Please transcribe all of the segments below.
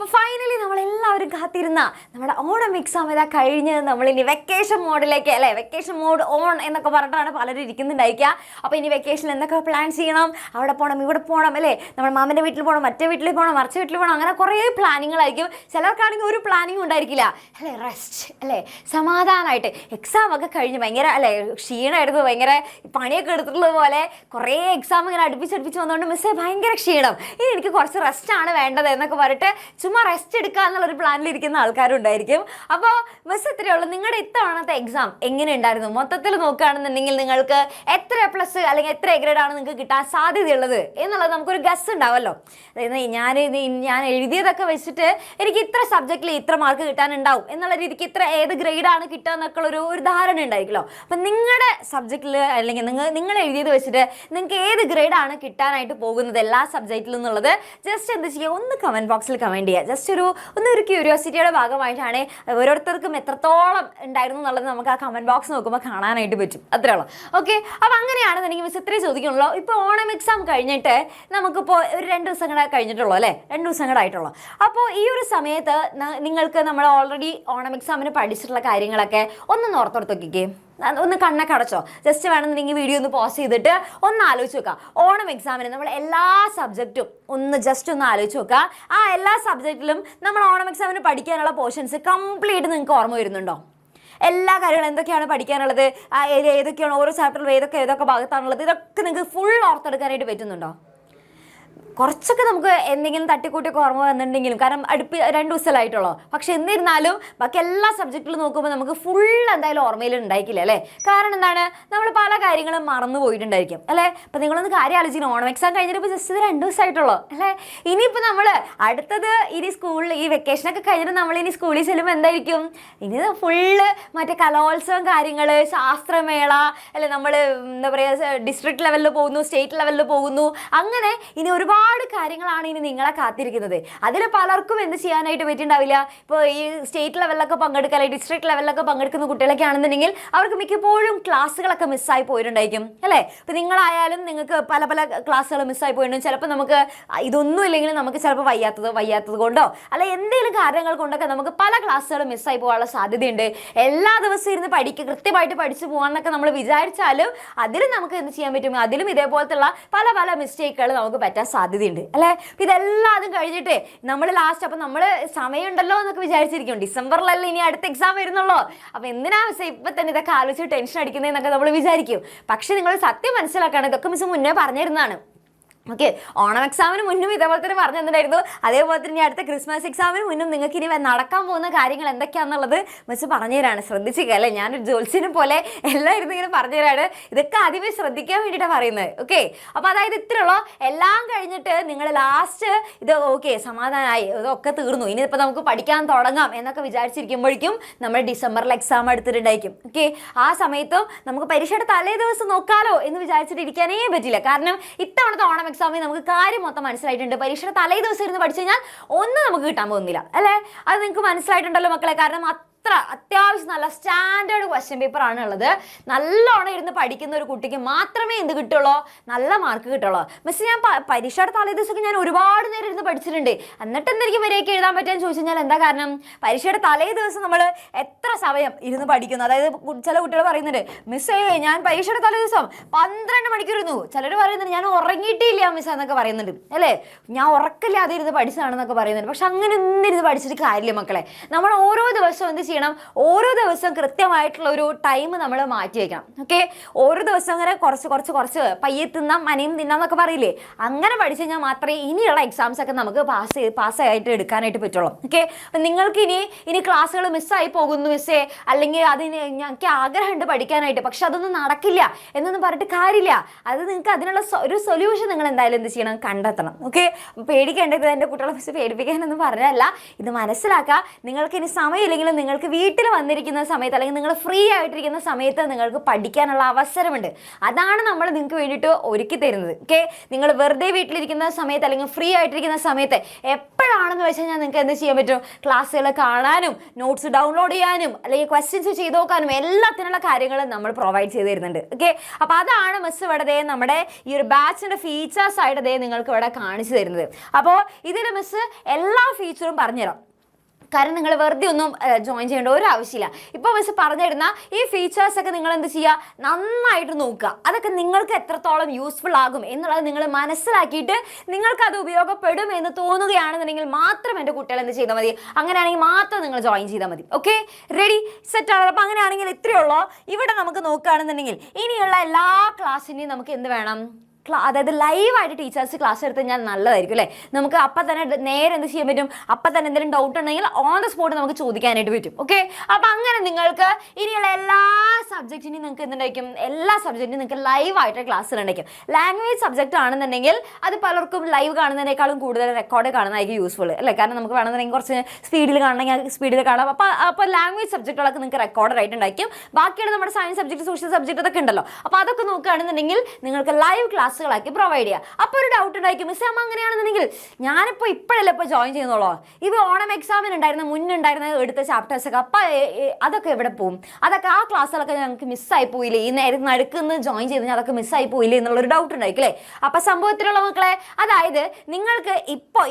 അപ്പോൾ ഫൈനലി നമ്മളെല്ലാവരും കാത്തിരുന്ന നമ്മുടെ ഓണം എക്സാം ഇതാ കഴിഞ്ഞ് നമ്മളിനി വെക്കേഷൻ മോഡിലേക്ക് അല്ലേ, വെക്കേഷൻ മോഡ് ഓൺ എന്നൊക്കെ പറഞ്ഞിട്ടാണ് പലരും ഇരിക്കുന്നുണ്ടായിരിക്കുക. അപ്പോൾ ഇനി വെക്കേഷനിൽ എന്തൊക്കെ പ്ലാൻ ചെയ്യണം, അവിടെ പോകണം ഇവിടെ പോകണം അല്ലേ, നമ്മൾ മാമൻ്റെ വീട്ടിൽ പോകണം, മറ്റേ വീട്ടിൽ പോകണം, മറിച്ച വീട്ടിൽ പോകണം, അങ്ങനെ കുറേ പ്ലാനിങ്ങളായിരിക്കും. ചിലർക്കാണെങ്കിൽ ഒരു പ്ലാനിങ്ങും ഉണ്ടായിരിക്കില്ല അല്ലേ, റെസ്റ്റ് അല്ലേ, സമാധാനമായിട്ട് എക്സാം ഒക്കെ കഴിഞ്ഞ് ഭയങ്കര അല്ലേ ക്ഷീണമായിരുന്നു, ഭയങ്കര പണിയൊക്കെ എടുത്തിട്ടുള്ളത് പോലെ കുറേ എക്സാം ഇങ്ങനെ അടുപ്പിച്ചടുപ്പിച്ച് വന്നുകൊണ്ട് മിസ്സേ ഭയങ്കര ക്ഷീണം, ഇനി എനിക്ക് കുറച്ച് റെസ്റ്റാണ് വേണ്ടത് എന്നൊക്കെ പറഞ്ഞിട്ട് ചുമ്മാ റെസ്റ്റ് എടുക്കുക എന്നുള്ളൊരു പ്ലാനിലിരിക്കുന്ന ആൾക്കാരും ഉണ്ടായിരിക്കും. അപ്പോൾ മിസ് ഇത്രയേ ഉള്ളൂ, നിങ്ങളുടെ ഇത്തവണത്തെ എക്സാം എങ്ങനെ ഉണ്ടായിരുന്നു മൊത്തത്തിൽ നോക്കുകയാണെന്നുണ്ടെങ്കിൽ നിങ്ങൾക്ക് എത്ര പ്ലസ് അല്ലെങ്കിൽ എത്ര ഗ്രേഡ് ആണ് നിങ്ങൾക്ക് കിട്ടാൻ സാധ്യതയുള്ളത് എന്നുള്ളത് നമുക്കൊരു ഗസ് ഉണ്ടാവുമല്ലോ. അതായത് ഞാൻ എഴുതിയതൊക്കെ വെച്ചിട്ട് എനിക്ക് ഇത്ര സബ്ജക്റ്റിൽ ഇത്ര മാർക്ക് കിട്ടാനുണ്ടാവും എന്നുള്ള രീതിക്ക് ഇത്ര ഏത് ഗ്രേഡാണ് കിട്ടുക എന്നൊക്കെ ഒരു ധാരണ ഉണ്ടായിരിക്കുമല്ലോ. അപ്പം നിങ്ങളുടെ സബ്ജക്റ്റിൽ അല്ലെങ്കിൽ നിങ്ങൾ എഴുതിയത് വെച്ചിട്ട് നിങ്ങൾക്ക് ഏത് ഗ്രേഡാണ് കിട്ടാനായിട്ട് പോകുന്നത് എല്ലാ സബ്ജക്റ്റിലും എന്നുള്ളത് ജസ്റ്റ് എന്ത് ചെയ്യുക, ഒന്ന് കമൻറ്റ് ബോക്സിൽ കമൻറ്റ് ചെയ്യുക. ജസ്റ്റ് ഒരു ക്യൂരിയോസിറ്റിയുടെ ഭാഗമായിട്ടാണ് ഓരോരുത്തർക്കും എത്രത്തോളം ഉണ്ടായിരുന്നു എന്നുള്ളത് നമുക്ക് ആ കമൻറ്റ് ബോക്സ് നോക്കുമ്പോൾ കാണാനായിട്ട് പറ്റും. അത്രേ ഉള്ളൂ. ഓക്കെ, അപ്പോൾ അങ്ങനെയാണെന്നുണ്ടെങ്കിൽ മിസ് ഇത്രയും ചോദിക്കണല്ലോ. ഇപ്പോൾ ഓണം എക്സാം കഴിഞ്ഞിട്ട് നമുക്കിപ്പോൾ ഒരു 2 ദിവസം കൂടെ കഴിഞ്ഞിട്ടുള്ളൂ അല്ലേ, 2 ദിവസം കൂടെ ആയിട്ടുള്ളൂ. അപ്പോൾ ഈ ഒരു സമയത്ത് നിങ്ങൾക്ക് നമ്മൾ ഓൾറെഡി ഓണം എക്സാമിന് പഠിച്ചിട്ടുള്ള കാര്യങ്ങളൊക്കെ ഒന്ന് ഓർത്തെടുത്ത് നോക്കിക്കേ, ഒന്ന് കണ്ണൊക്കെ അടച്ചോ, ജസ്റ്റ് വേണമെന്നുണ്ടെങ്കിൽ വീഡിയോ ഒന്ന് പോസ് ചെയ്തിട്ട് ഒന്ന് ആലോചിച്ച് നോക്കുക. ഓണം എക്സാമിന് നമ്മൾ എല്ലാ സബ്ജക്റ്റും ജസ്റ്റ് ഒന്ന് ആലോചിച്ച് നോക്കുക. ആ എല്ലാ സബ്ജക്റ്റിലും നമ്മൾ ഓണം എക്സാമിന് പഠിക്കാനുള്ള പോർഷൻസ് കംപ്ലീറ്റ് നിങ്ങൾക്ക് ഓർമ്മ വരുന്നുണ്ടോ? എല്ലാ കാര്യങ്ങളും എന്തൊക്കെയാണ് പഠിക്കാനുള്ളത്, ഏതൊക്കെയാണ് ഓരോ ചാപ്റ്ററിലും ഏതൊക്കെ ഭാഗത്താണുള്ളത്, ഇതൊക്കെ നിങ്ങൾക്ക് ഫുൾ ഓർത്തെടുക്കാനായിട്ട് പറ്റുന്നുണ്ടോ? കുറച്ചൊക്കെ നമുക്ക് എന്തെങ്കിലും തട്ടിക്കൂട്ടിയൊക്കെ ഓർമ്മ വന്നിട്ടുണ്ടെങ്കിലും, കാരണം 2 ദിവസമായിട്ടുള്ളൂ. പക്ഷെ എന്നിരുന്നാലും ബാക്കി എല്ലാ സബ്ജക്റ്റിലും നോക്കുമ്പോൾ നമുക്ക് ഫുൾ എന്തായാലും ഓർമ്മയിൽ ഉണ്ടായിരിക്കില്ല അല്ലേ. കാരണം എന്താണ്, നമ്മൾ പല കാര്യങ്ങളും മറന്നു പോയിട്ടുണ്ടായിരിക്കും അല്ലേ. അപ്പം നിങ്ങളൊന്ന് കാര്യം ആലോചിക്കണം, ഓണം എക്സാം കഴിഞ്ഞിട്ട് ഇപ്പോൾ ജസ്റ്റ് 2 ദിവസമായിട്ടുള്ളൂ അല്ലേ. ഇനിയിപ്പോൾ നമ്മൾ അടുത്തത് ഇനി സ്കൂളിൽ ഈ വെക്കേഷനൊക്കെ കഴിഞ്ഞിട്ട് നമ്മളിനി സ്കൂളിൽ ചെല്ലുമ്പോൾ എന്തായിരിക്കും, ഇനി ഫുള്ള് മറ്റേ കലോത്സവം കാര്യങ്ങൾ, ശാസ്ത്രമേള അല്ലെ, നമ്മൾ എന്താ പറയുക ഡിസ്ട്രിക്ട് ലെവലിൽ പോകുന്നു, സ്റ്റേറ്റ് ലെവലിൽ പോകുന്നു, അങ്ങനെ ഇനി ഒരുപാട് കാര്യങ്ങളാണ് ഇനി നിങ്ങളെ കാത്തിരിക്കുന്നത്. അതിൽ പലർക്കും എന്ത് ചെയ്യാനായിട്ട് പറ്റിയിട്ടുണ്ടാവില്ല. ഇപ്പോൾ ഈ സ്റ്റേറ്റ് ലെവലിലൊക്കെ പങ്കെടുക്കുക അല്ലെങ്കിൽ ഡിസ്ട്രിക്ട് ലെവലിലൊക്കെ പങ്കെടുക്കുന്ന കുട്ടികളൊക്കെ ആണെന്നുണ്ടെങ്കിൽ അവർക്ക് മിക്കപ്പോഴും ക്ലാസ്സുകളൊക്കെ മിസ്സായി പോയിട്ടുണ്ടായിരിക്കും അല്ലേ. ഇപ്പോൾ നിങ്ങളായാലും നിങ്ങൾക്ക് പല ക്ലാസ്സുകൾ മിസ്സായി പോയിട്ടുണ്ടെങ്കിൽ ചിലപ്പോൾ നമുക്ക് ഇതൊന്നും ഇല്ലെങ്കിലും നമുക്ക് ചിലപ്പോൾ വയ്യാത്തത് കൊണ്ടോ അല്ലെ എന്തെങ്കിലും കാരണങ്ങൾ കൊണ്ടൊക്കെ നമുക്ക് പല ക്ലാസ്സുകളും മിസ്സായി പോകാനുള്ള സാധ്യതയുണ്ട്. എല്ലാ ദിവസവും ഇരുന്ന് കൃത്യമായിട്ട് പഠിച്ചു പോകാമെന്നൊക്കെ നമ്മൾ വിചാരിച്ചാലും അതിലും നമുക്ക് എന്ത് ചെയ്യാൻ പറ്റും, അതിലും ഇതേപോലത്തുള്ള പല മിസ്റ്റേക്കുകൾ നമുക്ക് പറ്റാൻ സാധ്യതയുണ്ട് അല്ലേ. അപ്പം ഇതെല്ലാം കഴിഞ്ഞിട്ട് നമ്മൾ ലാസ്റ്റ് അപ്പം നമ്മൾ സമയമുണ്ടല്ലോ എന്നൊക്കെ വിചാരിച്ചിരിക്കും, ഡിസംബറിലല്ലേ ഇനി അടുത്ത എക്സാം വരുന്നുള്ളൂ, അപ്പം എന്തിനാ മിസ് ഇപ്പം തന്നെ ഇതൊക്കെ ആലോചിച്ച് ടെൻഷൻ അടിക്കുന്നതെന്നൊക്കെ നമ്മൾ വിചാരിക്കും. പക്ഷെ നിങ്ങൾ സത്യം മനസ്സിലാക്കണം, ഇതൊക്കെ മിസ് മുന്നേ പറഞ്ഞിരുന്നതാണ്. ഓക്കെ, ഓണം എക്സാമിന് മുന്നും ഇതേപോലെ തന്നെ പറഞ്ഞു തന്നിട്ടുണ്ടായിരുന്നു. അതേപോലെ തന്നെ അടുത്ത ക്രിസ്മസ് എക്സാമിന് മുന്നും നിങ്ങൾക്ക് ഇനി നടക്കാൻ പോകുന്ന കാര്യങ്ങൾ എന്തൊക്കെയാണെന്നുള്ളത് മിസ് പറഞ്ഞു തരാണ്. ശ്രദ്ധിക്കുക അല്ലേ, ഞാനൊരു ജോത്സ്യനെ പോലെ എല്ലാം ഇരുന്ന് ഇങ്ങനെ പറഞ്ഞു തരാണ്. ഇതൊക്കെ ആദ്യമേ ശ്രദ്ധിക്കാൻ വേണ്ടിയിട്ടാണ് പറയുന്നത്. ഓക്കെ, അപ്പോൾ അതായത് ഇത്രയുള്ളൂ. എല്ലാം കഴിഞ്ഞിട്ട് നിങ്ങൾ ലാസ്റ്റ് ഇത് ഓക്കെ സമാധാനമായി, ഇതൊക്കെ തീർന്നു, ഇനിയിപ്പോൾ നമുക്ക് പഠിക്കാൻ തുടങ്ങാം എന്നൊക്കെ വിചാരിച്ചിരിക്കുമ്പോഴേക്കും നമ്മൾ ഡിസംബറിൽ എക്സാം എടുത്തിട്ടുണ്ടായിരിക്കും. ഓക്കെ, ആ സമയത്തും നമുക്ക് പരീക്ഷയുടെ തലേ ദിവസം നോക്കാലോ എന്ന് വിചാരിച്ചിട്ട് ഇരിക്കാനേ പറ്റില്ല. കാരണം ഇത്തവണത്തെ ഓണം എക്സാമിൽ നമുക്ക് കാര്യം മൊത്തം മനസ്സിലായിട്ടുണ്ട്. പരീക്ഷയുടെ തലേ ദിവസം ഇരുന്ന് പഠിച്ചു കഴിഞ്ഞാൽ ഒന്നും നമുക്ക് കിട്ടാൻ പോകുന്നില്ല അല്ലേ. അത് നിങ്ങൾക്ക് മനസ്സിലായിട്ടുണ്ടല്ലോ മക്കളെ. കാരണം അത്യാവശ്യം നല്ല സ്റ്റാൻഡേർഡ് ക്വസ്റ്റ്യൻ പേപ്പർ ആണ് ഉള്ളത്. നല്ലോണം ഇരുന്ന് പഠിക്കുന്ന ഒരു കുട്ടിക്ക് മാത്രമേ എന്ത് കിട്ടുള്ളൂ, നല്ല മാർക്ക് കിട്ടുള്ളൂ. മിസ് ഞാൻ പരീക്ഷയുടെ തലേ ദിവസമൊക്കെ ഞാൻ ഒരുപാട് നേരം ഇരുന്ന് പഠിച്ചിട്ടുണ്ട്, എന്നിട്ട് എന്തായിരിക്കും വരെയൊക്കെ എഴുതാൻ പറ്റുമെന്ന് ചോദിച്ചു കഴിഞ്ഞാൽ എന്താ കാരണം, പരീക്ഷയുടെ തലേ ദിവസം നമ്മൾ എത്ര സമയം ഇരുന്ന് പഠിക്കുന്നു. അതായത് ചില കുട്ടികൾ പറയുന്നുണ്ട്, മിസ്സേ ഞാൻ പരീക്ഷയുടെ തലേ ദിവസം 12 മണിക്കൂർ ഇരുന്നു. ചിലർ പറയുന്നുണ്ട് ഞാൻ ഉറങ്ങിയിട്ടില്ല മിസ് എന്നൊക്കെ പറയുന്നുണ്ട് അല്ലേ, ഞാൻ ഉറക്കില്ലാതെ ഇരുന്ന് പഠിച്ചതാണെന്നൊക്കെ പറയുന്നുണ്ട്. പക്ഷെ അങ്ങനെ ഒന്നും ഇരുന്ന് പഠിച്ചിട്ട് കാര്യമില്ല മക്കളെ. നമ്മൾ ഓരോ ദിവസവും എന്ത് ചെയ്യണം, ഓരോ ദിവസം കൃത്യമായിട്ടുള്ള ഒരു ടൈം നമ്മൾ മാറ്റി വയ്ക്കണം. ഓക്കെ, ഓരോ ദിവസം അങ്ങനെ കുറച്ച് പയ്യെ തിന്നാം മനയും തിന്നാം എന്നൊക്കെ പറയില്ലേ, അങ്ങനെ പഠിച്ചു കഴിഞ്ഞാൽ മാത്രമേ ഇനിയുള്ള എക്സാംസ് ഒക്കെ നമുക്ക് പാസ്സായിട്ട് എടുക്കാനായിട്ട് പറ്റുള്ളൂ. ഓക്കെ, അപ്പം നിങ്ങൾക്ക് ഇനി ക്ലാസ്സുകൾ മിസ്സായി പോകുന്നു മിസ്സേ, അല്ലെങ്കിൽ അതിന് ഞങ്ങൾക്ക് ആഗ്രഹമുണ്ട് പഠിക്കാനായിട്ട് പക്ഷെ അതൊന്നും നടക്കില്ല എന്നൊന്നും പറഞ്ഞിട്ട് കാര്യമില്ല. അത് നിങ്ങൾക്ക് അതിനുള്ള ഒരു സൊല്യൂഷൻ നിങ്ങൾ എന്തായാലും എന്ത് ചെയ്യണം, കണ്ടെത്തണം. ഓക്കെ, പേടിക്കേണ്ടത് എൻ്റെ കുട്ടികളെ മിസ് പേടിപ്പിക്കാനൊന്നും പറഞ്ഞതല്ല, ഇത് മനസ്സിലാക്കുക. നിങ്ങൾക്ക് ഇനി സമയമില്ലെങ്കിലും നിങ്ങൾക്ക് നിങ്ങൾക്ക് വീട്ടിൽ വന്നിരിക്കുന്ന സമയത്ത് അല്ലെങ്കിൽ നിങ്ങൾ ഫ്രീ ആയിട്ടിരിക്കുന്ന സമയത്ത് നിങ്ങൾക്ക് പഠിക്കാനുള്ള അവസരമുണ്ട്. അതാണ് നമ്മൾ നിങ്ങൾക്ക് വേണ്ടിയിട്ട് ഒരുക്കി തരുന്നത്. ഓക്കെ, നിങ്ങൾ വെറുതെ വീട്ടിലിരിക്കുന്ന സമയത്ത് അല്ലെങ്കിൽ ഫ്രീ ആയിട്ടിരിക്കുന്ന സമയത്ത് എപ്പോഴാണെന്ന് വെച്ച് കഴിഞ്ഞാൽ നിങ്ങൾക്ക് എന്ത് ചെയ്യാൻ പറ്റും? ക്ലാസ്സുകൾ കാണാനും നോട്ട്സ് ഡൗൺലോഡ് ചെയ്യാനും അല്ലെങ്കിൽ ക്വസ്റ്റ്യൻസ് ചെയ്ത് നോക്കാനും എല്ലാത്തിനുള്ള കാര്യങ്ങൾ നമ്മൾ പ്രൊവൈഡ് ചെയ്ത് തരുന്നുണ്ട്. ഓക്കെ, അപ്പോൾ അതാണ് മിസ് ഇവിടെ നമ്മുടെ ഈ ഒരു ബാച്ചിൻ്റെ ഫീച്ചേഴ്സ് ആയിട്ട് നിങ്ങൾക്ക് ഇവിടെ കാണിച്ചു തരുന്നത്. അപ്പോൾ ഇതിൽ മിസ് എല്ലാ ഫീച്ചറും പറഞ്ഞുതരാം. കാരണം നിങ്ങൾ വെറുതെ ഒന്നും ജോയിൻ ചെയ്യേണ്ട ഒരു ആവശ്യമില്ല. ഇപ്പോൾ മിസ് പറഞ്ഞു തരുന്ന ഈ ഫീച്ചേഴ്സൊക്കെ നിങ്ങൾ എന്ത് ചെയ്യുക? നന്നായിട്ട് നോക്കുക. അതൊക്കെ നിങ്ങൾക്ക് എത്രത്തോളം യൂസ്ഫുൾ ആകും എന്നുള്ളത് നിങ്ങൾ മനസ്സിലാക്കിയിട്ട് നിങ്ങൾക്കത് ഉപയോഗപ്പെടും എന്ന് തോന്നുകയാണെന്നുണ്ടെങ്കിൽ മാത്രം എൻ്റെ കുട്ടികൾ എന്ത് ചെയ്താൽ മതി? അങ്ങനെയാണെങ്കിൽ മാത്രം നിങ്ങൾ ജോയിൻ ചെയ്താൽ മതി. ഓക്കെ, റെഡി, സെറ്റ് ആണ്. അപ്പോൾ അങ്ങനെയാണെങ്കിൽ ഇത്രയേ ഉള്ളൂ. ഇവിടെ നമുക്ക് നോക്കുകയാണെന്നുണ്ടെങ്കിൽ ഇനിയുള്ള എല്ലാ ക്ലാസ്സിൻ്റെയും നമുക്ക് എന്ത് വേണം? അതായത് ലൈവായിട്ട് ടീച്ചേഴ്സ് ക്ലാസ് എടുത്ത് കഴിഞ്ഞാൽ നല്ലതായിരിക്കും അല്ലേ? നമുക്ക് അപ്പം തന്നെ നേരെ എന്ത് ചെയ്യാൻ പറ്റും? അപ്പം തന്നെ എന്തെങ്കിലും ഡൗട്ട് ഉണ്ടെങ്കിൽ ഓൺ ദ സ്പോട്ട് നമുക്ക് ചോദിക്കാനായിട്ട് പറ്റും. ഓക്കെ, അപ്പം അങ്ങനെ നിങ്ങൾക്ക് ഇനിയുള്ള എല്ലാ സബ്ജക്റ്റിനും നിങ്ങൾക്ക് എന്തുണ്ടായിരിക്കും? എല്ലാ സബ്ജക്റ്റിനും നിങ്ങൾക്ക് ലൈവായിട്ട് ക്ലാസ്സിലുണ്ടായിരിക്കും. ലാംഗ്വേജ് സബ്ജക്റ്റ് ആണെന്നുണ്ടെങ്കിൽ അത് പലർക്കും ലൈവ് കാണുന്നതിനേക്കാളും കൂടുതൽ റെക്കോർഡ് കാണുന്നതായിരിക്കും യൂസ്ഫുൾ അല്ലേ? കാരണം നമുക്ക് വേണമെന്നുണ്ടെങ്കിൽ കുറച്ച് സ്പീഡിൽ കാണണമെങ്കിൽ സ്പീഡിൽ കാണാം. അപ്പോൾ ലാംഗ്വേജ് സബ്ജക്റ്റുകളൊക്കെ നിങ്ങൾക്ക് റെക്കോർഡ് ആയിട്ട് ഉണ്ടായിരിക്കും. ബാക്കിയുള്ള നമ്മുടെ സയൻസ് സബ്ജക്റ്റ്, സോഷ്യൽ സബ്ജക്റ്റ് അതൊക്കെ ഉണ്ടല്ലോ. അപ്പോൾ അതൊക്കെ നോക്കുകയാണെന്നുണ്ടെങ്കിൽ നിങ്ങൾക്ക് ലൈവ് ക്ലാസ്സുകളാക്കി പ്രൊവൈഡ് ചെയ്യുക. അപ്പോൾ ഒരു ഡൗട്ട് ഉണ്ടായിരിക്കും, മിസ് അമ്മ അങ്ങനെയാണെന്നുണ്ടെങ്കിൽ ഞാനിപ്പോൾ ഇപ്പോഴല്ലേ ഇപ്പോൾ ജോയിൻ ചെയ്യുന്നുള്ളൂ, ഇത് ഓണം എക്സാമിന് ഉണ്ടായിരുന്ന മുന്നുണ്ടായിരുന്ന എടുത്ത ചാപ്റ്റേഴ്സൊക്കെ അപ്പോൾ അതൊക്കെ എവിടെ പോകും? അതൊക്കെ ആ ക്ലാസ്സുകളൊക്കെ ഞങ്ങൾക്ക് മിസ്സായി പോയില്ലേ? ഈ നേരം നടുക്കുന്ന് ജോയിൻ ചെയ്ത് കഴിഞ്ഞാൽ അതൊക്കെ മിസ്സായി പോയില്ലേ എന്നുള്ളൊരു ഡൗട്ട് ഉണ്ടായിരിക്കും അല്ലേ? അപ്പോൾ സംഭവത്തിലുള്ള മക്കളെ, അതായത് നിങ്ങൾക്ക് ഇപ്പോൾ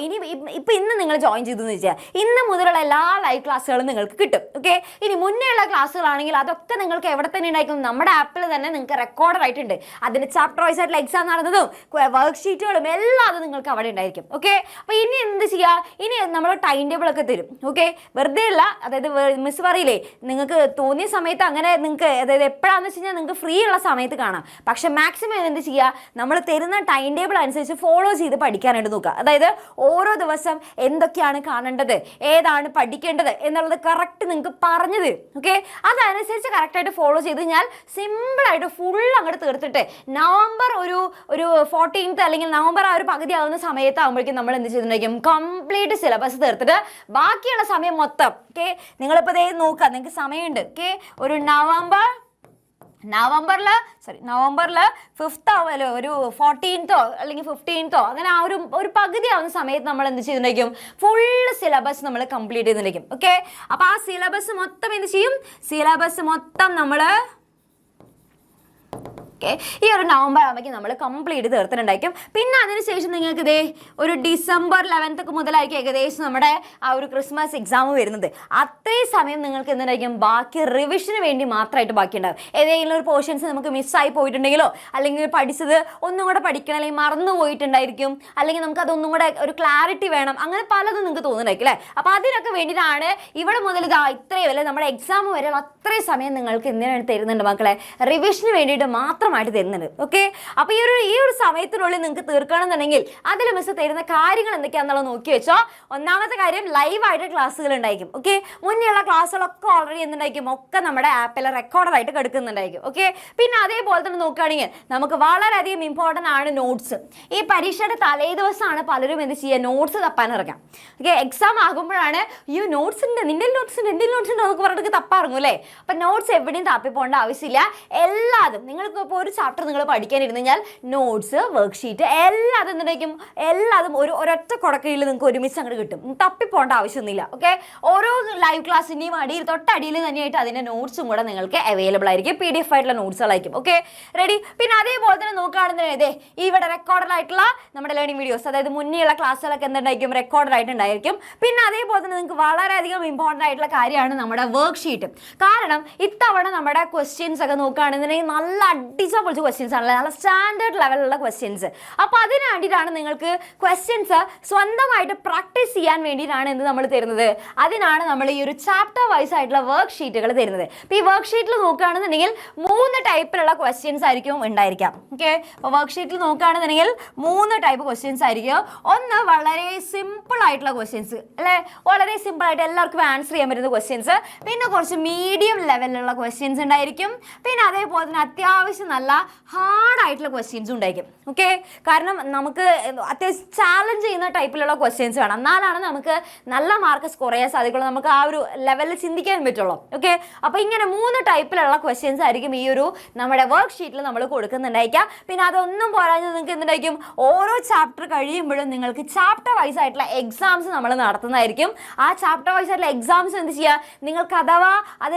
ഇന്ന് നിങ്ങൾ ജോയിൻ ചെയ്തു എന്ന് വെച്ചാൽ ഇന്ന് മുതലുള്ള എല്ലാ ലൈവ് ക്ലാസ്സുകളും നിങ്ങൾക്ക് കിട്ടും. ഓക്കെ, ഇനി മുന്നേ ഉള്ള ക്ലാസ്സുകളാണെങ്കിൽ അതൊക്കെ നിങ്ങൾക്ക് എവിടെ തന്നെ ഉണ്ടായിരിക്കും? നമ്മുടെ ആപ്പിൽ തന്നെ നിങ്ങൾക്ക് റെക്കോർഡ് ആയിട്ടുണ്ട്. അതിൻ്റെ ചാപ്റ്റർ വൈസ് ആയിട്ടുള്ള എക്സാം നടന്നതും വർക്ക്ഷീറ്റുകളും എല്ലാം അത് നിങ്ങൾക്ക് അവിടെ ഉണ്ടായിരിക്കും. ഓക്കെ, അപ്പോൾ ഇനി എന്ത് ചെയ്യുക? ഇനി നമ്മൾ ടൈം ടേബിൾ ഒക്കെ തരും. ഓക്കെ, വെറുതെ അല്ല, അതായത് മിസ് പറയില്ലേ നിങ്ങൾക്ക് തോന്നിയ സമയത്ത് അങ്ങനെ നിങ്ങൾക്ക് അതായത് എപ്പോഴാണെന്ന് വെച്ച് കഴിഞ്ഞാൽ നിങ്ങൾക്ക് ഫ്രീ ഉള്ള സമയത്ത് കാണാം. പക്ഷെ മാക്സിമം എന്ത് ചെയ്യുക? നമ്മൾ തരുന്ന ടൈം ടേബിൾ അനുസരിച്ച് ഫോളോ ചെയ്ത് പഠിക്കാനായിട്ട് നോക്കുക. അതായത് ഓരോ ദിവസം എന്തൊക്കെയാണ് കാണേണ്ടത്, ഏതാണ് പഠിക്കേണ്ടത് എന്നുള്ളത് കറക്റ്റ് നിങ്ങൾക്ക് പറഞ്ഞു തരും. ഓക്കെ, അതനുസരിച്ച് കറക്റ്റായിട്ട് ഫോളോ ചെയ്ത് കഴിഞ്ഞാൽ സിമ്പിളായിട്ട് ഫുൾ അങ്ങോട്ട് തീർത്തിട്ട് നവംബർ ഒരു 14th അല്ലെങ്കിൽ നവംബർ ആ ഒരു പകുതി ആവുന്ന സമയത്താകുമ്പോഴേക്കും നമ്മൾ എന്ത് ചെയ്തിട്ടുണ്ടായിരിക്കും? കംപ്ലീറ്റ് സിലബസ് തീർത്തിട്ട് ബാക്കിയുള്ള സമയം മൊത്തം ഓക്കെ നിങ്ങളിപ്പോൾ ഇതേ നോക്കുക, നിങ്ങൾക്ക് സമയമുണ്ട്. ഓക്കെ, ഒരു നവംബറിൽ 5th ആവുമല്ലോ, ഒരു 14th അല്ലെങ്കിൽ 15th അങ്ങനെ ആ ഒരു പകുതി ആവുന്ന സമയത്ത് നമ്മൾ എന്ത് ചെയ്തിട്ടുണ്ടായിരിക്കും? ഫുള്ള് സിലബസ് നമ്മൾ കംപ്ലീറ്റ് ചെയ്തിട്ടുണ്ടായിരിക്കും. ഓക്കെ, അപ്പോൾ ആ സിലബസ് മൊത്തം എന്ത് ചെയ്യും? സിലബസ് മൊത്തം നമ്മൾ ഈ ഒരു നവംബർ ആകുമ്പോഴേക്കും നമ്മൾ കംപ്ലീറ്റ് തീർത്തിട്ടുണ്ടായിരിക്കും. പിന്നെ അതിനുശേഷം നിങ്ങൾക്ക് ഇതേ ഒരു ഡിസംബർ 11th മുതലായിരിക്കും ഏകദേശം നമ്മുടെ ആ ഒരു ക്രിസ്മസ് എക്സാം വരുന്നത്. അത്രയും സമയം നിങ്ങൾക്ക് എന്തുണ്ടായിരിക്കും? ബാക്കി റിവിഷന് വേണ്ടി മാത്രമായിട്ട് ബാക്കിയുണ്ടാകും. ഏതെങ്കിലും ഒരു പോർഷൻസ് നമുക്ക് മിസ്സായി പോയിട്ടുണ്ടെങ്കിലോ അല്ലെങ്കിൽ പഠിച്ചത് ഒന്നും കൂടെ പഠിക്കണം അല്ലെങ്കിൽ മറന്നു പോയിട്ടുണ്ടായിരിക്കും, അല്ലെങ്കിൽ നമുക്ക് അതൊന്നും കൂടെ ഒരു ക്ലാരിറ്റി വേണം, അങ്ങനെ പലതും നിങ്ങൾക്ക് തോന്നുന്നുണ്ടായിരിക്കും അല്ലേ? അപ്പോൾ അതിനൊക്കെ വേണ്ടിയിട്ടാണ് ഇവിടെ മുതൽ ഇത്രയും അല്ലെ നമ്മുടെ എക്സാം വരെ അത്രയും സമയം നിങ്ങൾക്ക് എന്തിനാണ് തരുന്നുണ്ട് മക്കളെ? റിവിഷന് വേണ്ടിയിട്ട് മാത്രമായിട്ട് തരുന്നുണ്ട്. ഓക്കെ, അപ്പോൾ ഈ ഒരു സമയത്തിനുള്ളിൽ നിങ്ങൾക്ക് തീർക്കണമെന്നുണ്ടെങ്കിൽ അതിൽ മിസ് തരുന്ന കാര്യങ്ങൾ എന്തൊക്കെയാണെന്നുള്ളത് നോക്കി വെച്ചോ. ഒന്നാമത്തെ കാര്യം ലൈവായിട്ട് ക്ലാസ്സുകൾ ഉണ്ടായിരിക്കും. ഓക്കെ, മുന്നേയുള്ള ക്ലാസ്സുകളൊക്കെ ഓൾറെഡി എന്തുണ്ടായിരിക്കും? ഒക്കെ നമ്മുടെ ആപ്പിൽ റെക്കോർഡായിട്ട് കിടക്കുന്നുണ്ടായിരിക്കും. ഓക്കെ, പിന്നെ അതേപോലെ തന്നെ നോക്കുകയാണെങ്കിൽ നമുക്ക് വളരെയധികം ഇമ്പോർട്ടൻ്റ് ആണ് നോട്ട്സ്. ഈ പരീക്ഷയുടെ തലേ ദിവസമാണ് പലരും എന്ത് ചെയ്യുക? നോട്ട്സ് തപ്പാൻ ഇറങ്ങാം. ഓക്കെ, എക്സാം ആകുമ്പോഴാണ് നോട്ട്സ് ഉണ്ട്, എൻ്റെ നോട്ട്സ് ഉണ്ട് എന്നൊക്കെ പറഞ്ഞിട്ട് തപ്പാറങ്ങും അല്ലേ? അപ്പം നോട്ട്സ് എവിടെയും തപ്പിപ്പോകേണ്ട ആവശ്യമില്ല. എല്ലാതും നിങ്ങൾക്ക് ഇപ്പോൾ ഒരു ചാപ്റ്റർ നിങ്ങൾ പഠിക്കാനിരുന്നു കഴിഞ്ഞാൽ നോട്ട്സ്, വർക്ക്ഷീറ്റ് എല്ലാതും എന്തുണ്ടായിരിക്കും? എല്ലാതും ഒരൊറ്റ കുടക്കീഴിൽ നിങ്ങൾക്ക് ഒരുമിച്ച് അങ്ങോട്ട് കിട്ടും. തപ്പിപ്പോകേണ്ട ആവശ്യമൊന്നുമില്ല. ഓക്കെ, ഓരോ ലൈവ് ക്ലാസ്സിൻ്റെയും അടിയിൽ തൊട്ടടിയിൽ തന്നെയായിട്ട് അതിൻ്റെ നോട്ട്സും കൂടെ നിങ്ങൾക്ക് അവൈലബിൾ ആയിരിക്കും. PDF ആയിട്ടുള്ള നോട്ട്സുകളായിരിക്കും. Okay, ready. പിന്നെ അതേപോലെ തന്നെ നോക്കുകയാണെന്നുണ്ടെങ്കിൽ ഇവിടെ റെക്കോർഡഡ് ആയിട്ടുള്ള നമ്മുടെ ലേണിംഗ് വീഡിയോസ്, അതായത് മുന്നേയുള്ള ക്ലാസ്സുകളൊക്കെ എന്തുണ്ടായിരിക്കും? റെക്കോർഡഡ് ആയിട്ടുണ്ടായിരിക്കും. പിന്നെ അതേപോലെ തന്നെ നിങ്ങൾക്ക് വളരെയധികം ഇമ്പോർട്ടൻ്റ് ആയിട്ടുള്ള കാര്യമാണ് നമ്മുടെ വർക്ക്ഷീറ്റ്. കാരണം ഇത്തവണ നമ്മുടെ ക്വസ്റ്റ്യൻസ് ഒക്കെ നോക്കുകയാണെന്നുണ്ടെങ്കിൽ നല്ല അടിച്ച പൊളിച്ച ക്വസ്റ്റ്യൻസ് ആണല്ലോ, നല്ല സ്റ്റാൻഡേർഡ് ലെവലുള്ള ക്വസ്റ്റ്യൻസ്. അപ്പോൾ അതിന് വേണ്ടിയിട്ടാണ് നിങ്ങൾക്ക് ക്വസ്റ്റ്യൻസ് സ്വന്തമായിട്ട് പ്രാക്ടീസ് ചെയ്യാൻ വേണ്ടിയിട്ടാണ് എന്ത് നമ്മൾ തരുന്നത്? അതിനാണ് നമ്മൾ ഈ ഒരു ചാപ്റ്റർ വൈസ് ആയിട്ടുള്ള വർക്ക് ഷീറ്റുകൾ തരുന്നത്. അപ്പോൾ ഈ വർക്ക് ഷീറ്റിൽ നോക്കുകയാണെന്നുണ്ടെങ്കിൽ 3 ടൈപ്പിലുള്ള ക്വസ്റ്റ്യൻസ് ആയിരിക്കും ഉണ്ടായിരിക്കാം. ഓക്കെ, അപ്പോൾ വർക്ക് ഷീറ്റിൽ നോക്കുകയാണെന്നുണ്ടെങ്കിൽ 3 ടൈപ്പ് ക്വസ്റ്റ്യൻസ് ആയിരിക്കും. ഒന്ന് വളരെ സിമ്പിൾ ആയിട്ടുള്ള ക്വസ്റ്റ്യൻസ് അല്ലേ, വളരെ സിമ്പിൾ ആയിട്ട് എല്ലാവർക്കും ആൻസർ ചെയ്യാൻ പറ്റുന്ന ക്വസ്റ്റ്യൻസ്. പിന്നെ കുറച്ച് മീഡിയം ലെവലിലുള്ള ക്വസ്റ്റ്യൻസ് ഉണ്ടായിരിക്കും. പിന്നെ അതേപോലെ തന്നെ അത്യാവശ്യം നല്ല ഹാർഡായിട്ടുള്ള ക്വസ്റ്റ്യൻസും ഉണ്ടായിരിക്കും. ഓക്കെ, കാരണം നമുക്ക് അത്യാവശ്യം ചാലഞ്ച് ചെയ്യുന്ന ടൈപ്പിലുള്ള ക്വസ്റ്റ്യൻസ് വേണം, എന്നാലാണ് നമുക്ക് നല്ല മാർക്ക് സ്കോർ ചെയ്യാൻ സാധിക്കുള്ളൂ, നമുക്ക് ആ ഒരു ലെവലിൽ ചിന്തിക്കാൻ പറ്റുള്ളൂ. ഓക്കെ, അപ്പോൾ ഇങ്ങനെ 3 ടൈപ്പിലുള്ള ക്വസ്റ്റ്യൻസ് ആയിരിക്കും ഈ ഒരു നമ്മുടെ വർക്ക് ഷീറ്റിൽ നമ്മൾ കൊടുക്കുന്നുണ്ടായിരിക്കാം. പിന്നെ അതൊന്നും പോരാതെ നിങ്ങൾക്ക് എന്തുണ്ടായിരിക്കും, ഓരോ ചാപ്റ്റർ കഴിയുമ്പോഴും നിങ്ങൾക്ക് ചാപ്റ്റർ വൈസ് ആയിട്ടുള്ള എക്സാംസ് നമ്മൾ നടത്തുന്നതായിരിക്കും. ആ ചാപ്റ്റർ വൈസ് ആയിട്ടുള്ള എക്സാംസ് എന്ത് ചെയ്യുക, നിങ്ങൾക്ക് അഥവാ അത്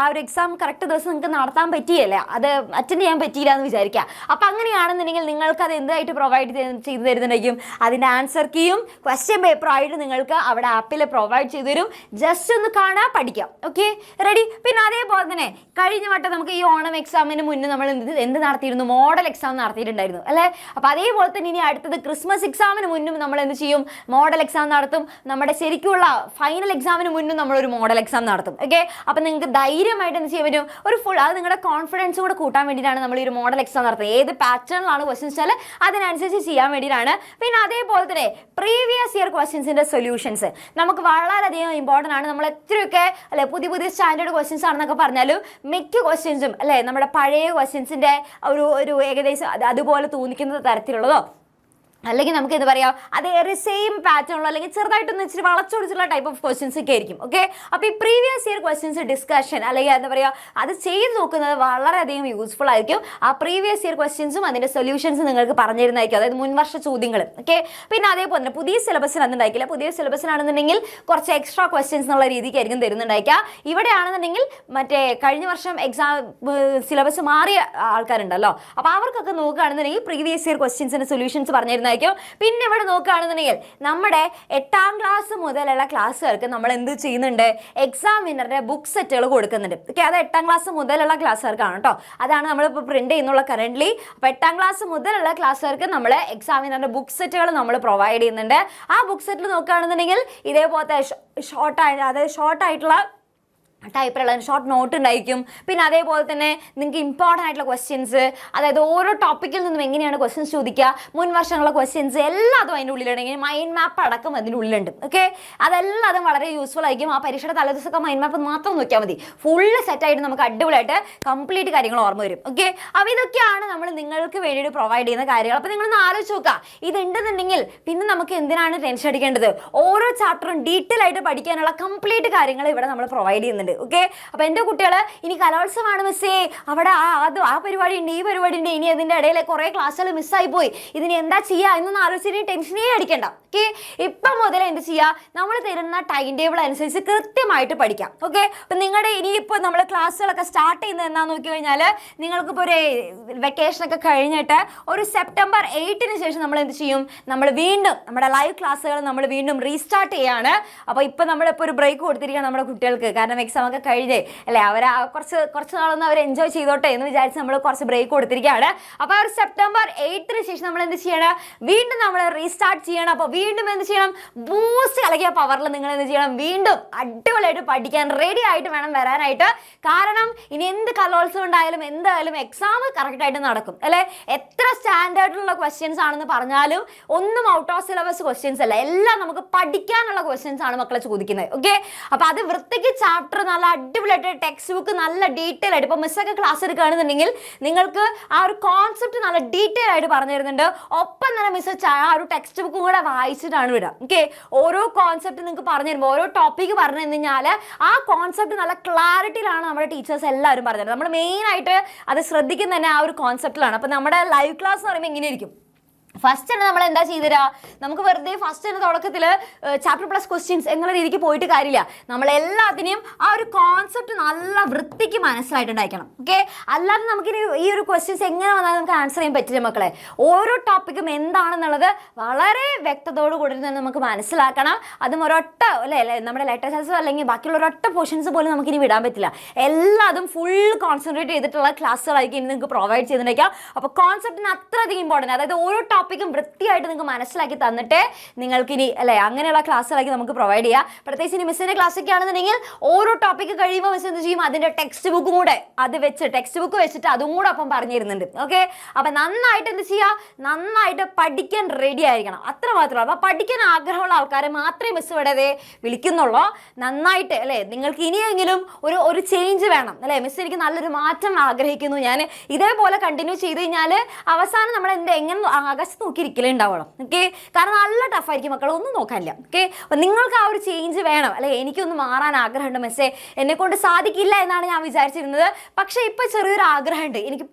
ആ ഒരു എക്സാം കറക്റ്റ് ദിവസം നിങ്ങൾക്ക് നടത്താൻ പറ്റിയല്ലേ, അത് അറ്റൻഡ് ചെയ്യാൻ പറ്റിയില്ല എന്ന് വിചാരിക്കുക. അപ്പോൾ അങ്ങനെയാണെന്നുണ്ടെങ്കിൽ നിങ്ങൾക്ക് അത് എന്തായിട്ട് പ്രൊവൈഡ് ചെയ്ത് തരുന്നുണ്ടായിരിക്കും, അതിൻ്റെ ആൻസർ കീയും ക്വസ്റ്റ്യൻ പേപ്പറായിട്ട് നിങ്ങൾക്ക് അവിടെ ആപ്പിൽ പ്രൊവൈഡ് ചെയ്തു തരും. ജസ്റ്റ് ഒന്ന് കാണാൻ പഠിക്കാം. Okay, ready. പിന്നെ അതേപോലെ തന്നെ കഴിഞ്ഞ വട്ടം നമുക്ക് ഈ ഓണം എക്സാമിന് മുന്നേ നമ്മൾ എന്ത് നടത്തിയിരുന്നു, മോഡൽ എക്സാം നടത്തിയിട്ടുണ്ടായിരുന്നു അല്ലേ. അപ്പോൾ അതേപോലെ തന്നെ ഇനി അടുത്തത് ക്രിസ്മസ് എക്സാമിന് മുന്നും നമ്മൾ എന്ത് ചെയ്യും, മോഡൽ എക്സാം നടത്തും. നമ്മുടെ ശരിക്കുള്ള ഫൈനൽ എക്സാമിന് മുന്നും നമ്മളൊരു മോഡൽ എക്സാം നടത്തും. ഓക്കെ, അപ്പോൾ നിങ്ങൾക്ക് ധൈര്യമായിട്ട് എന്ത് ചെയ്യാൻ പറ്റും, ഒരു ഫുൾ അത് നിങ്ങളുടെ കോൺഫിഡൻസ് കൂടെ കൂട്ടാൻ വേണ്ടിയിട്ടാണ് നമ്മൾ ഈ ഒരു മോഡൽ എക്സാം നടത്തുന്നത്. ഏത് പാറ്റേണിലാണ് ക്വസ്റ്റ്യൻസ് വെച്ചാൽ അതിനനുസരിച്ച് ചെയ്യാൻ വേണ്ടിയിട്ടാണ്. പിന്നെ അതേപോലെ തന്നെ പ്രീവിയസ് ഇയർ ക്വസ്റ്റ്യൻസിൻ്റെ സൊല്യൂഷൻസ് നമുക്ക് വളരെയധികം ഇമ്പോർട്ടൻ്റ് ആണ്. നമ്മൾ എത്രയൊക്കെ അല്ലെ പുതിയ സ്റ്റാൻഡേർഡ് ക്വസ്റ്റ്യൻസ് ആണെന്നൊക്കെ പറഞ്ഞാലും മിക്ക ക്വസ്റ്റ്യൻസും അല്ലേ നമ്മുടെ പഴയ ക്വസ്റ്റ്യൻസിൻ്റെ ഒരു ഏകദേശം അതുപോലെ തോന്നിക്കുന്ന തരത്തിലുള്ളതോ അല്ലെങ്കിൽ നമുക്ക് എന്താ പറയുക, അതേറെ സെയിം പാറ്റേണുള്ള അല്ലെങ്കിൽ ചെറുതായിട്ടൊന്ന് ഇച്ചിരി വളച്ചൊടിച്ചുള്ള ടൈപ്പ് ഓഫ് ക്വസ്റ്റ്യൻസ് ഒക്കെ ആയിരിക്കും. ഓക്കെ, അപ്പോൾ ഈ പ്രീവിയസ് ഇയർ ക്വസ്റ്റ്യൻസ് ഡിസ്കഷൻ അല്ലെങ്കിൽ എന്താ പറയുക അത് ചെയ്ത് നോക്കുന്നത് വളരെയധികം യൂസ്ഫുൾ ആയിരിക്കും. ആ പ്രീവിയസ് ഇയർ ക്വസ്റ്റ്യൻസും അതിൻ്റെ സൊല്യൂഷൻസ് നിങ്ങൾക്ക് പറഞ്ഞു തരുന്നതായിരിക്കും, അതായത് മുൻവർഷ ചോദ്യങ്ങൾ. ഓക്കെ, പിന്നെ അതേപോലെ തന്നെ പുതിയ സിലബസിൽ അന്നുണ്ടായിരിക്കില്ല, പുതിയ സിലബസിലാണെന്നുണ്ടെങ്കിൽ കുറച്ച് എക്സ്ട്രാ ക്വസ്റ്റ്യൻസ് എന്നുള്ള രീതിക്കായിരിക്കും തരുന്നുണ്ടായിരിക്കുക. ഇവിടെയാണെന്നുണ്ടെങ്കിൽ മറ്റേ കഴിഞ്ഞ വർഷം എക്സാം സിലബസ് മാറിയ ആൾക്കാരുണ്ടല്ലോ, അപ്പോൾ അവർക്കൊക്കെ നോക്കുകയാണെന്നുണ്ടെങ്കിൽ പ്രീവിയസ് ഇയർ ക്വസ്റ്റ്യൻസിൻ്റെ സൊല്യൂഷൻസ് പറഞ്ഞു തരുന്ന. പിന്നെ ഇവിടെ നോക്കുകയാണെന്നുണ്ടെങ്കിൽ നമ്മുടെ 8ാം ക്ലാസ് മുതലുള്ള ക്ലാസ്സുകാർക്ക് നമ്മൾ എന്ത് ചെയ്യുന്നുണ്ട്, എക്സാമിനറുടെ ബുക്ക് സെറ്റുകൾ കൊടുക്കുന്നുണ്ട്. ഓക്കെ, അത് 8ാം ക്ലാസ് മുതലുള്ള ക്ലാസ്സുകാർക്കാണ് കേട്ടോ, അതാണ് നമ്മളിപ്പോൾ പ്രിന്റ് ചെയ്യുന്നുള്ള കറന്റ്. അപ്പോൾ 8ാം ക്ലാസ് മുതലുള്ള ക്ലാസ്സുകാർക്ക് നമ്മൾ എക്സാമിനറുടെ ബുക്ക് സെറ്റുകൾ നമ്മൾ പ്രൊവൈഡ് ചെയ്യുന്നുണ്ട്. ആ ബുക്ക് സെറ്റിൽ നോക്കുകയാണെന്നുണ്ടെങ്കിൽ ഇതേപോലത്തെ ഷോർട്ടായിട്ടുള്ള ടൈപ്പിലുള്ള ഷോർട്ട് നോട്ട് ഉണ്ടായിരിക്കും. പിന്നെ അതേപോലെ തന്നെ നിങ്ങൾക്ക് ഇമ്പോർട്ടൻ്റ് ആയിട്ടുള്ള ക്വസ്റ്റ്യൻസ്, അതായത് ഓരോ ടോപ്പിക്കിൽ നിന്നും എങ്ങനെയാണ് ക്വസ്റ്റ്യൻസ് ചോദിക്കുക, മുൻ വർഷങ്ങളിലെ ക്വസ്റ്റ്യൻസ് എല്ലാതും അതിൻ്റെ ഉള്ളിലുണ്ടെങ്കിൽ മൈൻഡ് മാപ്പ് അടക്കം അതിൻ്റെ ഉള്ളിലുണ്ട്. ഓക്കെ, അതെല്ലാതും വളരെ യൂസ്ഫുൾ ആയിരിക്കും. ആ പരീക്ഷയുടെ തലേദിവസമൊക്കെ മൈൻഡ് മാപ്പ് മാത്രം നോക്കിയാൽ മതി, ഫുള്ള് സെറ്റായിട്ട് നമുക്ക് അടിപൊളിയായിട്ട് കംപ്ലീറ്റ് കാര്യങ്ങൾ ഓർമ്മ വരും. ഓക്കെ, അപ്പോൾ ഇതൊക്കെയാണ് നമ്മൾ നിങ്ങൾക്ക് വേണ്ടിയിട്ട് പ്രൊവൈഡ് ചെയ്യുന്ന കാര്യങ്ങൾ. അപ്പോൾ നിങ്ങളൊന്ന് ആലോചിച്ച് നോക്കുക, ഇതുണ്ടെന്നുണ്ടെങ്കിൽ പിന്നെ നമുക്ക് എന്തിനാണ് ടെൻഷൻ അടിക്കേണ്ടത്, ഓരോ ചാപ്റ്ററും ഡീറ്റെയിൽ ആയിട്ട് പഠിക്കാനുള്ള കംപ്ലീറ്റ് കാര്യങ്ങൾ ഇവിടെ നമ്മൾ പ്രൊവൈഡ് ചെയ്യുന്നുണ്ട്. ഓക്കെ, അപ്പോൾ എൻ്റെ കുട്ടികൾ ഇനി കലോത്സവമാണ് മിസ്സേ, അവിടെ ആ പരിപാടി ഉണ്ട്, ഈ പരിപാടി ഉണ്ട്, ഇനി അതിൻ്റെ ഇടയിൽ കുറേ ക്ലാസ്സുകൾ മിസ്സായി പോയി, ഇതിന് എന്താ ചെയ്യുക എന്നൊന്നും ആലോചിച്ചിട്ട് ടെൻഷനേ അടിക്കേണ്ട. ഓക്കെ, ഇപ്പം മുതൽ എന്ത് ചെയ്യുക, നമ്മൾ തരുന്ന ടൈം ടേബിൾ അനുസരിച്ച് കൃത്യമായിട്ട് പഠിക്കാം. ഓക്കെ, അപ്പം നിങ്ങളുടെ ഇനിയിപ്പോൾ നമ്മൾ ക്ലാസ്സുകളൊക്കെ സ്റ്റാർട്ട് ചെയ്യുന്നത് എന്താണെന്ന് നോക്കി കഴിഞ്ഞാൽ നിങ്ങൾക്കിപ്പോൾ ഒരു വെക്കേഷനൊക്കെ കഴിഞ്ഞിട്ട് ഒരു സെപ്റ്റംബർ 8-ന് ശേഷം നമ്മൾ എന്ത് ചെയ്യും, നമ്മൾ വീണ്ടും നമ്മുടെ ലൈവ് ക്ലാസ്സുകൾ നമ്മൾ വീണ്ടും റീസ്റ്റാർട്ട് ചെയ്യുകയാണ്. അപ്പോൾ ഇപ്പോൾ നമ്മളിപ്പോൾ ഒരു ബ്രേക്ക് കൊടുത്തിരിക്കുകയാണ് നമ്മുടെ കുട്ടികൾക്ക്, കാരണം എക്സാം ഒക്കെ കഴിഞ്ഞേ അല്ലേ, അവർ കുറച്ച് നാളൊന്നും അവർ എൻജോയ് ചെയ്തോട്ടെ എന്ന് വിചാരിച്ച് നമ്മൾ കുറച്ച് ബ്രേക്ക് കൊടുത്തിരിക്കുകയാണ്. അപ്പോൾ ഒരു സെപ്റ്റംബർ 8-ന് ശേഷം നമ്മൾ എന്ത് ചെയ്യണം, വീണ്ടും നമ്മൾ റീസ്റ്റാർട്ട് ചെയ്യണം. അപ്പോൾ വീണ്ടും എന്ത് ചെയ്യണം, ബൂസ്റ്റ് കളിക്കുക പവറിൽ നിങ്ങൾ എന്ത് ചെയ്യണം, വീണ്ടും അടിപൊളിയായിട്ട് പഠിക്കാൻ റെഡി ആയിട്ട് വേണം വരാനായിട്ട്. കാരണം ഇനി എന്ത് കലോത്സവം ഉണ്ടായാലും എന്തായാലും എക്സാം കറക്റ്റായിട്ട് നടക്കും അല്ലേ. എത്ര സ്റ്റാൻഡേർഡിലുള്ള ക്വസ്റ്റ്യൻസ് ആണെന്ന് പറഞ്ഞാലും ഒന്നും ഔട്ട് ഓഫ് സിലബസ് ക്വസ്റ്റ്യൻസ് അല്ല, എല്ലാം നമുക്ക് പഠിക്കാനുള്ള ക്വസ്റ്റ്യൻസ് ആണ് മക്കളെ ചോദിക്കുന്നത്. ഓക്കെ, അപ്പോൾ അത് വൃത്തിക്ക് ചാപ്റ്റർ നല്ല അടിപൊളിയായിട്ട് ടെക്സ്റ്റ് ബുക്ക് നല്ല ഡീറ്റെയിൽ ആയിട്ട്, ഇപ്പോൾ മിസ്സൊക്കെ ക്ലാസ് എടുക്കുകയാണെന്നുണ്ടെങ്കിൽ നിങ്ങൾക്ക് ആ ഒരു കോൺസെപ്റ്റ് നല്ല ഡീറ്റെയിൽ ആയിട്ട് പറഞ്ഞു തരുന്നുണ്ട്. ഒപ്പം തന്നെ മിസ് ആ ഒരു ടെക്സ്റ്റ് ബുക്കും കൂടെ വായിച്ചിട്ടാണ് വിടുക. ഓക്കെ, ഓരോ കോൺസെപ്റ്റ് നിങ്ങൾക്ക് പറഞ്ഞു തരുമ്പോൾ, ഓരോ ടോപ്പിക്ക് പറഞ്ഞു കഴിഞ്ഞാൽ ആ കോൺസെപ്റ്റ് നല്ല ക്ലാരിറ്റിയിലാണ് നമ്മുടെ ടീച്ചേഴ്സ് എല്ലാവരും പറഞ്ഞു തരുന്നത്. നമ്മൾ മെയിനായിട്ട് അത് ശ്രദ്ധിക്കുന്നത് തന്നെ ആ ഒരു കോൺസെപ്റ്റിലാണ്. അപ്പോൾ നമ്മുടെ ലൈവ് ക്ലാസ് എന്ന് പറയുമ്പോൾ എങ്ങനെയായിരിക്കും, ഫസ്റ്റ് തന്നെ നമ്മൾ എന്താ ചെയ്തുതരാ, നമുക്ക് വെറുതെ ഫസ്റ്റ് തന്നെ തുടക്കത്തിൽ ചാപ്റ്റർ പ്ലസ് ക്വസ്റ്റ്യൻസ് എന്നുള്ള രീതിക്ക് പോയിട്ട് കാര്യമില്ല, നമ്മളെല്ലാത്തിനെയും ആ ഒരു കോൺസെപ്റ്റ് നല്ല വൃത്തിക്ക് മനസ്സിലായിട്ടുണ്ടായിരിക്കണം. ഓക്കെ, അല്ലാതെ നമുക്കിനി ഈ ഒരു ക്വസ്റ്റ്യൻസ് എങ്ങനെ വന്നാലും നമുക്ക് ആൻസർ ചെയ്യാൻ പറ്റില്ല മക്കളെ. ഓരോ ടോപ്പിക്കും എന്താണെന്നുള്ളത് വളരെ വ്യക്തതയോട് കൂടി തന്നെ നമുക്ക് മനസ്സിലാക്കണം. അതും ഒരൊറ്റ അല്ലേ നമ്മുടെ ലെറ്റേഴ്സ് അല്ലെങ്കിൽ ബാക്കിയുള്ള ഒരൊറ്റ പോർഷൻസ് പോലും നമുക്കിനി വിടാൻ പറ്റില്ല. എല്ലാതും ഫുൾ കോൺസെൻട്രേറ്റ് ചെയ്തിട്ടുള്ള ക്ലാസ്സുകളായിരിക്കും ഇനി നിങ്ങൾക്ക് പ്രൊവൈഡ് ചെയ്തിട്ടുണ്ടായിരിക്കാം. അപ്പോൾ കോൺസെപ്റ്റിന് അത്രയധികം ഇമ്പോർട്ടൻറ്റ്, അതായത് ഓരോ ടോപ്പിക്കും വൃത്തിയായിട്ട് നിങ്ങൾക്ക് മനസ്സിലാക്കി തന്നിട്ട് നിങ്ങൾക്കിനി അല്ലേ അങ്ങനെയുള്ള ക്ലാസ്സുകളൊക്കെ നമുക്ക് പ്രൊവൈഡ് ചെയ്യാം. പ്രത്യേകിച്ച് ഇനി മിസ്സിൻ്റെ ക്ലാസ്സൊക്കെ ആണെന്നുണ്ടെങ്കിൽ ഓരോ ടോപ്പിക്ക് കഴിയുമ്പോൾ മിസ് എന്ത് ചെയ്യും, അതിൻ്റെ ടെക്സ്റ്റ് ബുക്കും കൂടെ ടെക്സ്റ്റ് ബുക്ക് വെച്ചിട്ട് അതും കൂടെ അപ്പം പറഞ്ഞു തരുന്നുണ്ട്. ഓക്കെ, അപ്പം നന്നായിട്ട് എന്ത് ചെയ്യുക, നന്നായിട്ട് പഠിക്കാൻ റെഡി ആയിരിക്കണം. അത്ര മാത്രമല്ല, അപ്പം പഠിക്കാൻ ആഗ്രഹമുള്ള ആൾക്കാരെ മാത്രമേ മിസ് ഇവിടെ വിളിക്കുന്നുള്ളൂ. നന്നായിട്ട് അല്ലേ, നിങ്ങൾക്ക് ഇനിയെങ്കിലും ഒരു ചേഞ്ച് വേണം അല്ലേ, മിസ് എനിക്ക് നല്ലൊരു മാറ്റം ആഗ്രഹിക്കുന്നു, ഞാൻ ഇതേപോലെ കണ്ടിന്യൂ ചെയ്ത് കഴിഞ്ഞാൽ അവസാനം നമ്മൾ എങ്ങനെ ആകാശത്ത് നോക്കിയിരിക്കലേ ഉണ്ടാവുള്ളൂ. ഓക്കെ, കാരണം നല്ല ടഫായിരിക്കും മക്കൾ, ഒന്നും നോക്കാനില്ല. ഓക്കെ, അപ്പം നിങ്ങൾക്ക് ആ ഒരു ചേഞ്ച് വേണം അല്ലേ, എനിക്കൊന്ന് മാറാൻ ആഗ്രഹമുണ്ട് മിസ്സേ, എന്നെ കൊണ്ട് സാധിക്കില്ല എന്നാണ് ഞാൻ വിചാരിച്ചിരുന്നത്. പക്ഷേ ഇപ്പം ചെറിയൊരു ആഗ്രഹമുണ്ട്, എനിക്ക്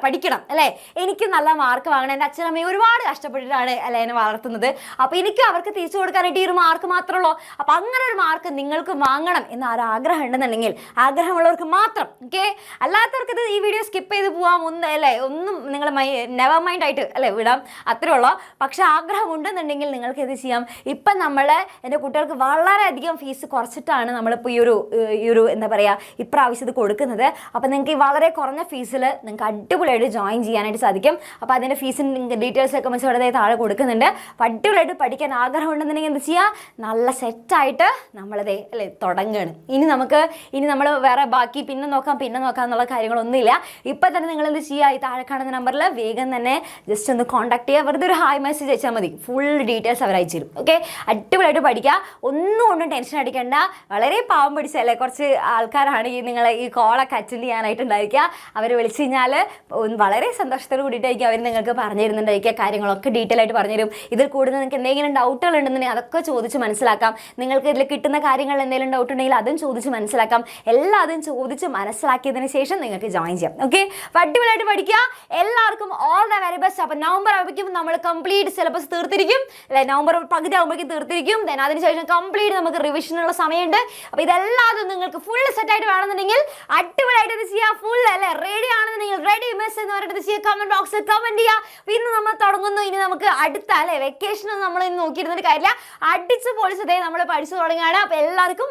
പഠിക്കണം അല്ലേ, എനിക്ക് നല്ല മാർക്ക് വാങ്ങണം. എൻ്റെ അച്ഛനമ്മയും ഒരുപാട് കഷ്ടപ്പെട്ടിട്ടാണ് അല്ലേ എന്നെ വളർത്തുന്നത്. അപ്പോൾ എനിക്ക് അവർക്ക് തിരിച്ചു കൊടുക്കാനായിട്ട് ഈ ഒരു മാർക്ക് മാത്രമേ ഉള്ളൂ. അപ്പോൾ അങ്ങനെ ഒരു മാർക്ക് നിങ്ങൾക്ക് വാങ്ങണം എന്ന ഒരു ആഗ്രഹം ഉണ്ടെന്നുണ്ടെങ്കിൽ ആഗ്രഹമുള്ളവർക്ക് മാത്രം. ഓക്കെ, അല്ലാത്തവർക്ക് ഇത് ഈ വീഡിയോ സ്കിപ്പ് ചെയ്ത് പോകാം, ഒന്നും നിങ്ങൾ നെവർ മൈൻഡ് ആയിട്ട് അല്ലേ വിടാം, അത്രേ ഉള്ളൂ. പക്ഷെ ആഗ്രഹം ഉണ്ടെന്നുണ്ടെങ്കിൽ നിങ്ങൾക്ക് ഇത് ചെയ്യാം. ഇപ്പം എൻ്റെ കുട്ടികൾക്ക് വളരെയധികം ഫീസ് കുറച്ചിട്ടാണ് നമ്മളിപ്പോൾ ഈ ഒരു എന്താ പറയുക ഇപ്രാവശ്യം ഇത് കൊടുക്കുന്നത്. അപ്പോൾ നിങ്ങൾക്ക് ഈ വളരെ കുറഞ്ഞ ഫീസിൽ നിങ്ങൾക്ക് അടിപൊളിയായിട്ട് ജോയിൻ ചെയ്യാനായിട്ട് സാധിക്കും. അപ്പോൾ അതിൻ്റെ ഫീസിൻ്റെ ഡീറ്റെയിൽസൊക്കെ മിസ് ഇവിടെ താഴെ കൊടുക്കുന്നുണ്ട്. അപ്പോൾ അടിപൊളിയായിട്ട് പഠിക്കാൻ ആഗ്രഹം ഉണ്ടെന്നുണ്ടെങ്കിൽ എന്ത് ചെയ്യുക, നല്ല സെറ്റായിട്ട് നമ്മളതേ അല്ലേ തുടങ്ങുകയാണ്. ഇനി നമ്മൾ വേറെ ബാക്കി പിന്നെ നോക്കാം എന്നുള്ള കാര്യങ്ങളൊന്നുമില്ല. ഇപ്പം തന്നെ നിങ്ങൾ എന്ത് ചെയ്യുക, ഈ താഴെ കാണുന്ന നമ്പറിൽ വേഗം തന്നെ ജസ്റ്റ് ഒന്ന് കോൺടാക്ട് ചെയ്യുക, വെറുതെ ഒരു ഹായ് മെസ്സേജ് അയച്ചാൽ മതി, ഫുൾ ഡീറ്റെയിൽസ് അവർ അയച്ചു തരും. ഓക്കെ, അടിപൊളിയായിട്ട് പഠിക്കുക, ഒന്നും ടെൻഷൻ അടിക്കേണ്ട. വളരെ പാവം പിടിച്ചല്ലേ കുറച്ച് ആൾക്കാരാണ് നിങ്ങളെ ഈ കോളൊക്കെ അറ്റൻഡ് ചെയ്യാനായിട്ടുണ്ടായിരിക്കുക. അവർ വിളിച്ചു കഴിഞ്ഞാൽ വളരെ സന്തോഷത്തോട് കൂടിയിട്ടായിരിക്കും അവർ നിങ്ങൾക്ക് പറഞ്ഞു തരുന്നുണ്ടായിരിക്കുക, കാര്യങ്ങളൊക്കെ ഡീറ്റെയിൽ ആയിട്ട് പറഞ്ഞു തരും. ഇതിൽ കൂടുതൽ നിങ്ങൾക്ക് എന്തെങ്കിലും ഡൗട്ടുകൾ ഉണ്ടെന്നുണ്ടെങ്കിൽ അതൊക്കെ ചോദിച്ച് മനസ്സിലാക്കാം. നിങ്ങൾക്ക് ഇതിൽ കിട്ടുന്ന കാര്യങ്ങളിൽ എന്തെങ്കിലും ഡൗട്ട് ഉണ്ടെങ്കിൽ അതും ചോദിച്ച് മനസ്സിലാക്കാം. എല്ലാതും ചോദിച്ച് മനസ്സിലാക്കിയതിന് ശേഷം നിങ്ങൾക്ക് ജോയിൻ ചെയ്യാം. ഓക്കെ, അപ്പോൾ അടിപൊളിയായിട്ട് പഠിക്കുക. എല്ലാവർക്കും ഓൾ ദ വെരി ബെസ്റ്റ്. അപ്പോൾ നവംബർ ആകുമ്പോഴേക്കും നമ്മൾ കംപ്ലീറ്റ് സിലബസ് തീർത്തിരിക്കും അല്ലേ, നവംബർ പകുതി ആകുമ്പോഴേക്കും തീർത്തിരിക്കും. ദെൻ അതിനുശേഷം കംപ്ലീറ്റ് നമുക്ക് റിവിഷനുള്ള സമയമുണ്ട്. അപ്പോൾ ഇതെല്ലാതും നിങ്ങൾക്ക് ഫുൾ സെറ്റായിട്ട് വേണമെന്നുണ്ടെങ്കിൽ അടിപൊളിയായിട്ട് ഇത് ചെയ്യുക. ഫുൾ അല്ലേ റെഡി ആണെന്നുണ്ടെങ്കിൽ റെഡി മിസ് എന്ന് പറഞ്ഞിട്ട് ചെയ്യുക, കമന്റ് ബോക്സിൽ കമന്റ് ചെയ്യുക. പിന്നെ നമ്മൾ തുടങ്ങുന്നു. ഇനി നമുക്ക് അടുത്ത അല്ലേ വെക്കേഷൻ നമ്മൾ നോക്കിയിരുന്നിട്ട് കാര്യമില്ല, അടിച്ച് പൊളിച്ചതേ നമ്മൾ പഠിച്ചു തുടങ്ങുകയാണ്. അപ്പോൾ എല്ലാവർക്കും